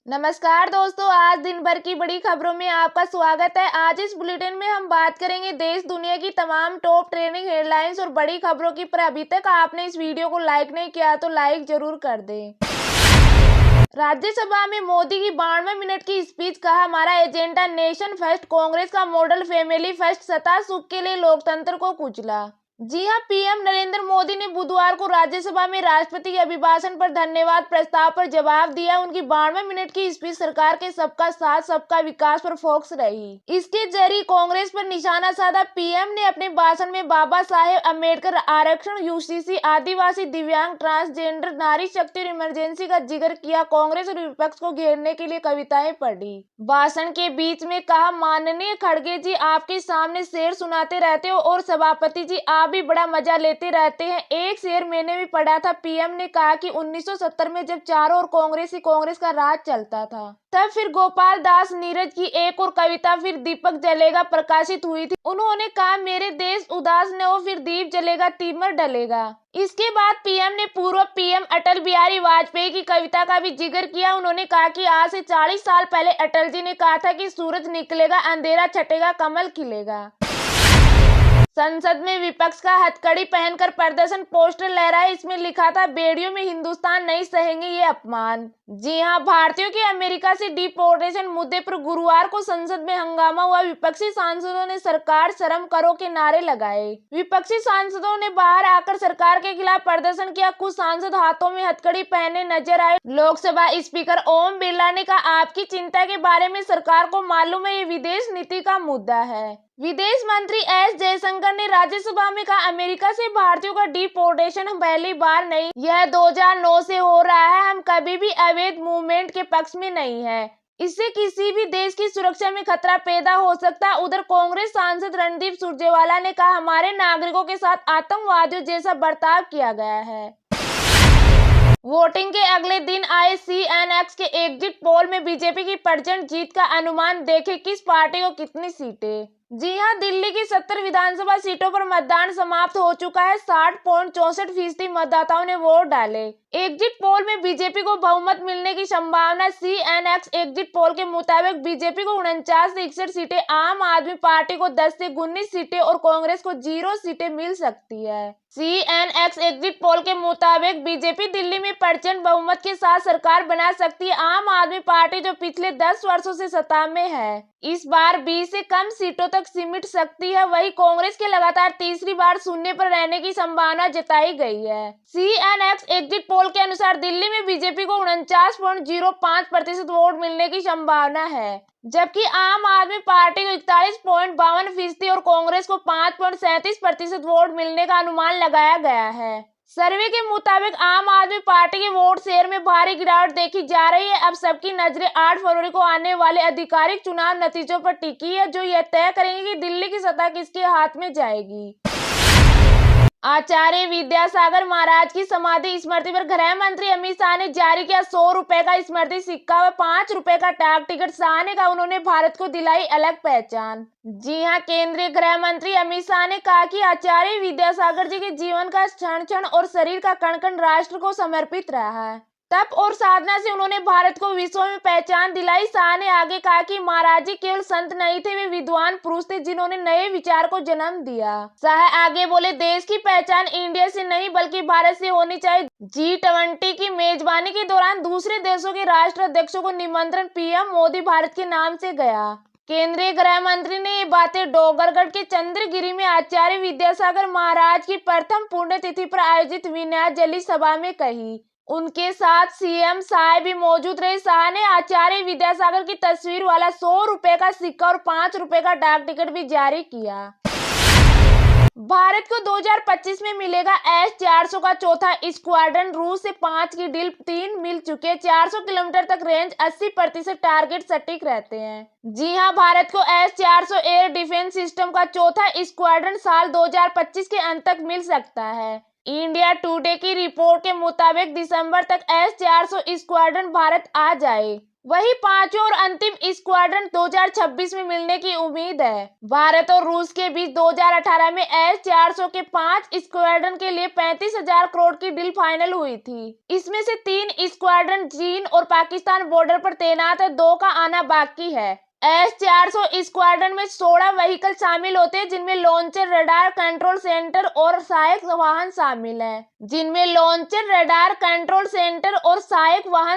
नमस्कार दोस्तों, आज दिन भर की बड़ी खबरों में आपका स्वागत है। आज इस बुलेटिन में हम बात करेंगे देश दुनिया की तमाम टॉप ट्रेंडिंग हेडलाइंस और बड़ी खबरों की। पर अभी तक आपने इस वीडियो को लाइक नहीं किया तो लाइक जरूर कर दें। राज्यसभा में मोदी की 92 मिनट की स्पीच, कहा हमारा एजेंडा नेशन फर्स्ट, कांग्रेस का मॉडल फैमिली फर्स्ट, सत्ता सुख के लिए लोकतंत्र को कुचला। जी हां, पीएम नरेंद्र मोदी ने बुधवार को राज्यसभा में राष्ट्रपति के अभिभाषण पर धन्यवाद प्रस्ताव पर जवाब दिया। उनकी 92 मिनट की स्पीच सरकार के सबका साथ सबका विकास पर फोकस रही। इसके जरिए कांग्रेस पर निशाना साधा। पीएम ने अपने भाषण में बाबा साहेब अम्बेडकर, आरक्षण, यूसीसी, आदिवासी, दिव्यांग, ट्रांसजेंडर, नारी शक्ति और इमरजेंसी का जिक्र किया। कांग्रेस और विपक्ष को घेरने के लिए कविताएं पढ़ी। भाषण के बीच में कहा, माननीय खड़गे जी, आपके सामने शेर सुनाते रहते हो और सभापति जी आप भी बड़ा मजा लेते रहते हैं। एक शेर मैंने भी पढ़ा था। पीएम ने कहा कि 1970 में जब चारों ओर कांग्रेस का राज चलता था, तब फिर गोपाल दास नीरज की एक और कविता फिर दीपक जलेगा प्रकाशित हुई थी। उन्होंने कहा, मेरे देश उदास न हो, फिर दीप जलेगा तीमर डलेगा। इसके बाद पीएम ने पूर्व पीएम अटल बिहारी वाजपेयी की कविता का भी जिक्र किया। उन्होंने कहा कि आज से 40 साल पहले अटल जी ने कहा था कि सूरज निकलेगा, अंधेरा छटेगा, कमल खिलेगा। संसद में विपक्ष का हथकड़ी पहनकर प्रदर्शन, पोस्टर लहराए। इसमें लिखा था, बेड़ियों में हिंदुस्तान नहीं सहेंगे ये अपमान। जी हां, भारतीयों के अमेरिका से डिपोर्टेशन मुद्दे पर गुरुवार को संसद में हंगामा हुआ। विपक्षी सांसदों ने सरकार शर्म करो के नारे लगाए। विपक्षी सांसदों ने बाहर आकर सरकार के खिलाफ प्रदर्शन किया। कुछ सांसद हाथों में हथकड़ी पहने नजर आए। लोकसभा स्पीकर ओम बिरला ने कहा, आपकी चिंता के बारे में सरकार को मालूम है, ये विदेश नीति का मुद्दा है। विदेश मंत्री एस जयशंकर ने राज्यसभा में कहा, अमेरिका से भारतीयों का डिपोर्टेशन पहली बार नहीं, यह 2009 से हो रहा है। हम कभी भी अवैध मूवमेंट के पक्ष में नहीं है। इससे किसी भी देश की सुरक्षा में खतरा पैदा हो सकता है। उधर कांग्रेस सांसद रणदीप सुरजेवाला ने कहा, हमारे नागरिकों के साथ आतंकवादियों जैसा बर्ताव किया गया है। वोटिंग के अगले दिन आए सीएनएक्स के एग्जिट पोल में बीजेपी की प्रचंड जीत का अनुमान। देखें किस पार्टी को कितनी सीटें। जी हां, दिल्ली की 70 विधानसभा सीटों पर मतदान समाप्त हो चुका है। 60.64% मतदाताओं ने वोट डाले। एग्जिट पोल में बीजेपी को बहुमत मिलने की संभावना। सीएनएक्स एग्जिट पोल के मुताबिक बीजेपी को 49 से 61 सीटें, आम आदमी पार्टी को 10 से 19 सीटें और कांग्रेस को 0 सीटें मिल सकती है। सीएनएक्स एग्जिट पोल के मुताबिक बीजेपी दिल्ली में प्रचंड बहुमत के साथ सरकार बना सकती है। आम आदमी पार्टी जो पिछले 10 वर्षों से सत्ता में है, इस बार 20 से कम सीटों तक सिमट सकती है। वहीं कांग्रेस के लगातार तीसरी बार शून्य पर रहने की संभावना जताई गई है। सीएनएक्स एग्जिट पोल के अनुसार दिल्ली में बीजेपी को 49.05% वोट मिलने की संभावना है, जबकि आम आदमी पार्टी को 41.52% और कांग्रेस को 5.37% वोट मिलने का अनुमान लगाया गया है। सर्वे के मुताबिक आम आदमी पार्टी के वोट शेयर में भारी गिरावट देखी जा रही है। अब सबकी नजरें 8 फरवरी को आने वाले आधिकारिक चुनाव नतीजों पर टिकी है, जो यह तय करेंगे कि दिल्ली की सत्ता किसके हाथ में जाएगी। आचार्य विद्यासागर महाराज की समाधि स्मृति पर गृह मंत्री अमित शाह ने जारी किया 100 रुपए का स्मृति सिक्का व 5 रुपए का डाक टिकट। शाह ने कहा, उन्होंने भारत को दिलाई अलग पहचान। जी हां, केंद्रीय गृह मंत्री अमित शाह ने कहा कि आचार्य विद्यासागर जी के जीवन का क्षण क्षण और शरीर का कण कण राष्ट्र को समर्पित रहा है। तप और साधना से उन्होंने भारत को विश्व में पहचान दिलाई। शाह ने आगे कहा कि महाराज जी केवल संत नहीं थे, वे विद्वान पुरुष थे जिन्होंने नए विचार को जन्म दिया। शाह आगे बोले, देश की पहचान इंडिया से नहीं बल्कि भारत से होनी चाहिए। G20 की मेजबानी के दौरान दूसरे देशों के राष्ट्राध्यक्षों को निमंत्रण, पीएम मोदी भारत के नाम से गया। केंद्रीय गृह मंत्री ने ये बातें डोंगरगढ़ के चंद्रगिरी में आचार्य विद्यासागर महाराज की प्रथम पुण्यतिथि पर आयोजित विनयाजली सभा में कही। उनके साथ सीएम शाह भी मौजूद रहे। शाह ने आचार्य विद्यासागर की तस्वीर वाला 100 रुपए का सिक्का और 5 रुपए का डाक टिकट भी जारी किया। भारत को 2025 में मिलेगा S-400 का चौथा स्क्वाड्रन। रूस से 5 की डील 3 मिल चुके। 400 किलोमीटर तक रेंज, 80% टारगेट सटीक रहते हैं। जी हां, भारत को S-400 एयर डिफेंस सिस्टम का चौथा स्क्वाड्रन साल 2025 के अंत तक मिल सकता है। इंडिया टुडे की रिपोर्ट के मुताबिक दिसंबर तक S-400 स्क्वाड्रन भारत आ जाए। वही पांचवें और अंतिम स्क्वाड्रन 2026 में मिलने की उम्मीद है। भारत और रूस के बीच 2018 में S-400 के 5 स्क्वाड्रन के लिए 35,000 करोड़ की डील फाइनल हुई थी। इसमें से 3 स्क्वाड्रन चीन और पाकिस्तान बॉर्डर पर तैनात है, 2 का आना बाकी है। S-400 स्क्वाड्रन में 16 व्हीकल शामिल होते हैं, जिनमें लॉन्चर, रडार, कंट्रोल सेंटर और सहायक वाहन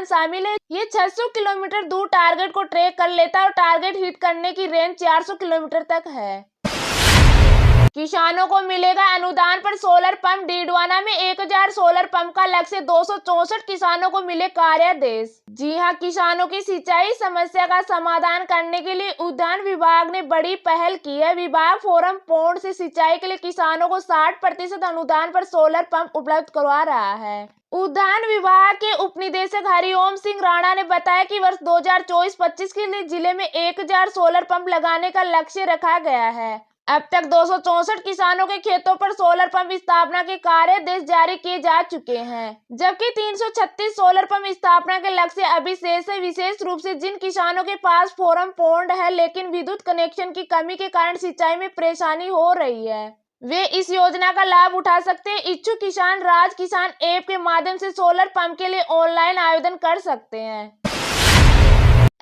शामिल है। ये 600 किलोमीटर दूर टारगेट को ट्रैक कर लेता है और टारगेट हिट करने की रेंज 400 किलोमीटर तक है। किसानों को मिलेगा अनुदान पर सोलर पंप। डीडवाना में 1000 सोलर पंप का लक्ष्य, 264 किसानों को मिले कार्यादेश। जी हां, किसानों की सिंचाई समस्या का समाधान करने के लिए उद्यान विभाग ने बड़ी पहल की है। विभाग फोरम पौंड से सिंचाई के लिए किसानों को 60% अनुदान पर सोलर पंप उपलब्ध करवा रहा है। उद्यान विभाग के उपनिदेशक हरिओम सिंह राणा ने बताया कि वर्ष 2024-25 के लिए जिले में 1000 सोलर पंप लगाने का लक्ष्य रखा गया है। अब तक 264 किसानों के खेतों पर सोलर पंप स्थापना के कार्यादेश जारी किए जा चुके हैं, जबकि 336 सोलर पंप स्थापना के लक्ष्य अभी शेष है। विशेष रूप से जिन किसानों के पास फोरम पौंड है लेकिन विद्युत कनेक्शन की कमी के कारण सिंचाई में परेशानी हो रही है, वे इस योजना का लाभ उठा सकते हैं। इच्छुक किसान राज किसान ऐप के माध्यम से सोलर पंप के लिए ऑनलाइन आवेदन कर सकते हैं।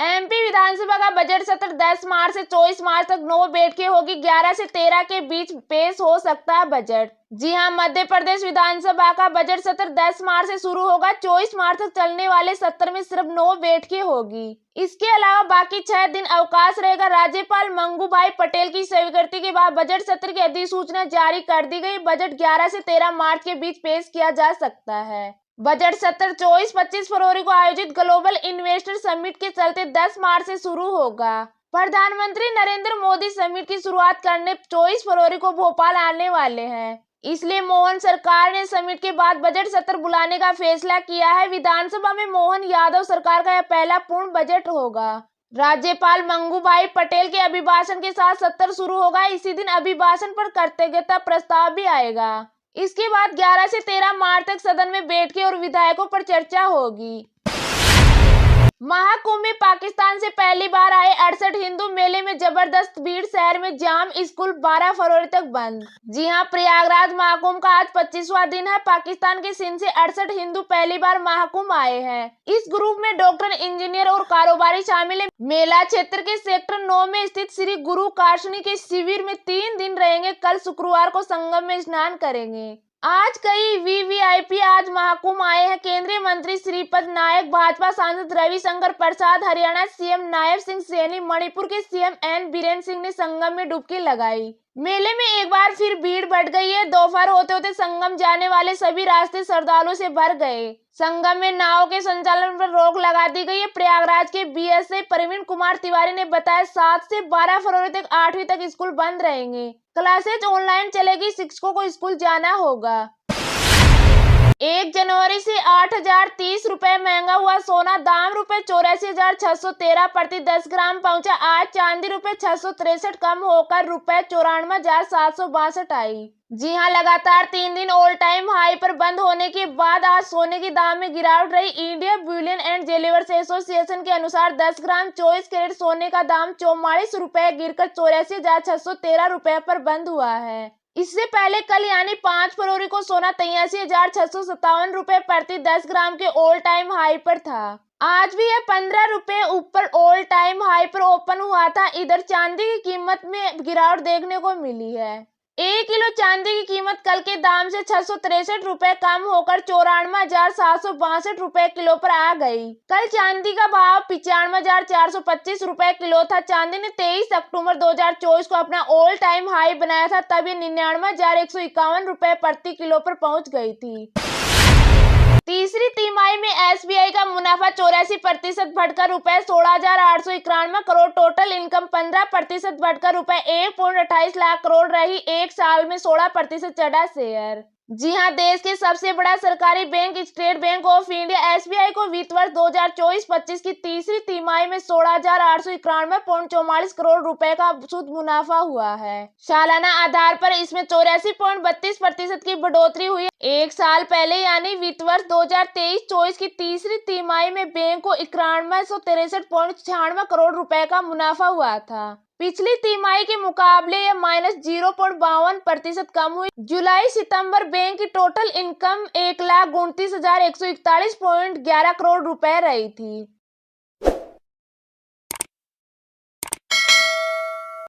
एमपी विधानसभा का बजट सत्र 10 मार्च से 24 मार्च तक 9 बैठकें होगी। 11 से 13 के बीच पेश हो सकता है बजट। जी हां, मध्य प्रदेश विधानसभा का बजट सत्र 10 मार्च से शुरू होगा। 24 मार्च तक चलने वाले सत्र में सिर्फ 9 बैठकें होगी। इसके अलावा बाकी 6 दिन अवकाश रहेगा। राज्यपाल मंगूभाई पटेल की स्वीकृति के बाद बजट सत्र की अधिसूचना जारी कर दी गई। बजट 11 से 13 मार्च के बीच पेश किया जा सकता है। बजट सत्र 24-25 फरवरी को आयोजित ग्लोबल इन्वेस्टर समिट के चलते 10 मार्च से शुरू होगा। प्रधानमंत्री नरेंद्र मोदी समिट की शुरुआत करने 24 फरवरी को भोपाल आने वाले हैं, इसलिए मोहन सरकार ने समिट के बाद बजट सत्र बुलाने का फैसला किया है। विधानसभा में मोहन यादव सरकार का यह पहला पूर्ण बजट होगा। राज्यपाल मंगूभाई पटेल के अभिभाषण के साथ सत्र शुरू होगा। इसी दिन अभिभाषण पर कृतज्ञता प्रस्ताव भी आएगा। इसके बाद 11 से 13 मार्च तक सदन में बैठकें और विधायकों पर चर्चा होगी। महाकुंभ में पाकिस्तान से पहली बार आए 68 हिंदू, मेले में जबरदस्त भीड़, शहर में जाम, स्कूल 12 फरवरी तक बंद। जी हां, प्रयागराज महाकुंभ का आज 25वां दिन है। पाकिस्तान के सिंध से 68 हिंदू पहली बार महाकुंभ आए हैं। इस ग्रुप में डॉक्टर, इंजीनियर और कारोबारी शामिल है। मेला क्षेत्र के सेक्टर 9 में स्थित श्री गुरु काशनी के शिविर में 3 दिन रहेंगे। कल शुक्रवार को संगम में स्नान करेंगे। आज कई वीवीआईपी आज महाकुंभ आए हैं। केंद्रीय मंत्री श्रीपद नायक, भाजपा सांसद रविशंकर प्रसाद, हरियाणा सीएम नायब सिंह सैनी, मणिपुर के सीएम एन बीरेन सिंह ने संगम में डुबकी लगाई। मेले में एक बार फिर भीड़ बढ़ गई है। दोपहर होते होते संगम जाने वाले सभी रास्ते श्रद्धालुओं से भर गए। संगम में नाव के संचालन पर रोक लगा दी गई है। प्रयागराज के बीएसए प्रवीण कुमार तिवारी ने बताया 7 से 12 फरवरी तक 8वीं तक स्कूल बंद रहेंगे। क्लासेज ऑनलाइन चलेगी, शिक्षकों को स्कूल जाना होगा। 1 जनवरी से 8,030 रुपए महंगा हुआ सोना। दाम ₹84,613 प्रति 10 ग्राम पहुंचा। आज चांदी ₹663 कम होकर ₹94,762 आई। जी हां, लगातार 3 दिन ऑल टाइम हाई पर बंद होने के बाद आज सोने के दाम में गिरावट रही। India Boolean and jewellers association के अनुसार 10 ग्राम 24 कैरेट सोने का दाम 44 रुपए गिरकर ₹84,613 पर बंद हुआ है। इससे पहले कल यानी 5 फरवरी को सोना 83,657 रुपए प्रति 10 ग्राम के ऑल टाइम हाई पर था। आज भी यह 15 रुपए ऊपर ऑल टाइम हाई पर ओपन हुआ था। इधर चांदी की कीमत में गिरावट देखने को मिली है। 1 किलो चांदी की कीमत कल के दाम से 663 रुपए कम होकर 94,762 रुपए किलो पर आ गई। कल चांदी का भाव 95,425 रुपए किलो था। चांदी ने 23 अक्टूबर 2024 को अपना ऑल टाइम हाई बनाया था, तब ये 99,151 रुपए प्रति किलो पर पहुंच गई थी। तीसरी तिमाही में एसबीआई का मुनाफा 84% बढ़कर ₹16,891 करोड़। टोटल इनकम 15% बढ़कर ₹1.28 लाख करोड़ रही। एक साल में 16% चढ़ा शेयर। जी हां, देश के सबसे बड़ा सरकारी bank state bank of India SBI को वित्त वर्ष 2024-25 की तीसरी तिमाही में 16,891.44 करोड़ रुपए का शुद्ध मुनाफा हुआ है। सालाना आधार पर इसमें 84.32% की बढ़ोतरी हुई है। एक साल पहले यानी वित्त वर्ष 2023-24 की तीसरी तिमाही में बैंक को 91,163.96 करोड़ रुपए का मुनाफा हुआ था। पिछली तिमाही के मुकाबले यह -0.52% कम हुई। जुलाई सितंबर बैंक की टोटल इनकम 1,29,141.11 करोड़ रुपए रही थी।